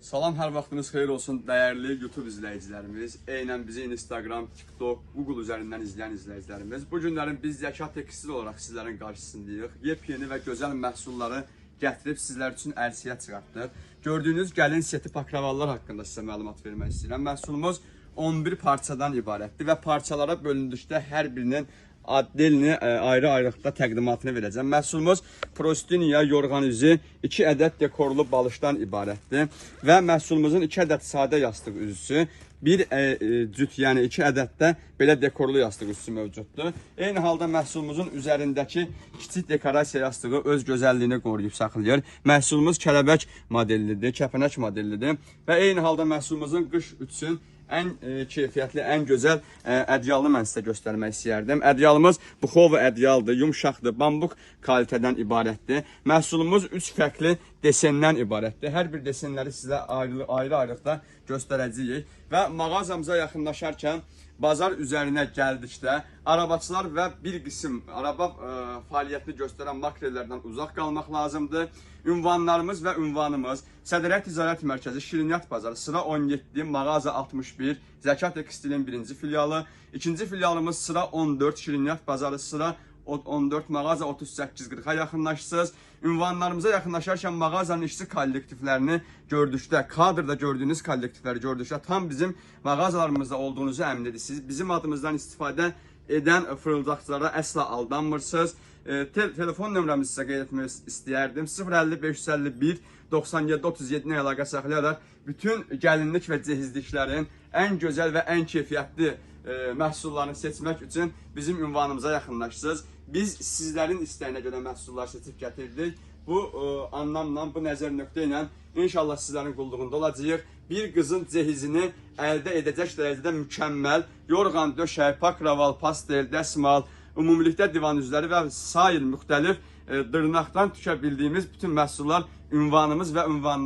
Salam, hər vaxtınız xeyir olsun dəyərli YouTube izləyicilərimiz. Eynən bizi Instagram, TikTok, Google üzərindən izləyən izləyicilərimiz. Bu günlərin biz Zəkat Tekstil olaraq sizlərin qarşısındayıq. Yepyeni və gözəl məhsulları gətirib sizlər üçün ərsiyə çıxartdıq. Gördüyünüz gəlin seti pakravallar haqqında sizə məlumat vermək istəyirəm. Məhsulumuz 11 parçadan ibarətdir və parçalara bölündükdə hər birinin addelini ayrı-ayrılıqda təqdimatını verəcəm. Məhsulumuz prostiniya, yorğan üzü, 2 ədəd dekorlu balışdan ibarətdir və məhsulumuzun 2 ədəd sadə yastıq üzüsü, bir cüt, yəni 2 ədəddə belə dekorlu yastıq üzüsü mövcuddur. Eyni halda məhsulumuzun üzərindəki kiçik dekorasiya yastığı öz gözəlliyini qoruyub saxlayır. Məhsulumuz kələbək modellidir, kəpənək modellidir və eyni halda məhsulumuzun qış üçün ən keyfiyyətli, ən gözəl ədyalını mən sizə göstərmək istəyərdim. Ədyalımız buxov ədyaldır, yumşaqdır, bambuk kalitədən ibarətdir. Məhsulumuz 3 fərqli desendən ibarətdir. Hər bir desenləri sizə ayrı-ayrılıqda göstərəcəyik. Və mağazamıza yaxınlaşarkən bazar üzərinə gəldikdə arabaçılar və bir qism araba fəaliyyətini göstərən makrellərdən uzaq qalmaq lazımdır. Ünvanlarımız və ünvanımız Sədriyyə Ticarət Mərkəzi, Şirniyyat Bazarı, sıra 17, mağaza 61, Zəkat Tekstilin 1-ci filialı. İkinci filialımız sıra 14, Şirniyyat Bazarı, sıra 14, mağaza 38-40-a yaxınlaşırsınız. Ünvanlarımıza yaxınlaşarkən mağazanın işçi kollektivlərini gördükdə, kadrda gördüyünüz kollektivləri gördükdə tam bizim mağazalarımızda olduğunuzu əmin edirsiniz. Bizim adımızdan istifadə edən fırıldaqçılara əsla aldanmırsınız. Telefon nömrəmizi sizə qeyd etmək istəyərdim. 050 551 97 37-nə əlaqə saxlayaraq bütün gəlinlik və cehizliklərin ən gözəl və ən keyfiyyətli məhsullarını seçmək üçün bizim ünvanımıza yaxınlaşırsınız. Biz sizlərin istəyinə görə məhsullar seçib gətirdik. Bu anlamla, bu nəzər nöqtə ilə inşallah sizlərin qulluğunda olacağıq. Bir qızın cehizini əldə edəcək dərəcədə mükəmməl yorğan, döşək, pakraval, pastel, dəsmal, ümumilikdə divan üzləri və sair müxtəlif dırnaqdan tükə bildiyimiz bütün məhsullar ünvanımız və ünvanlar.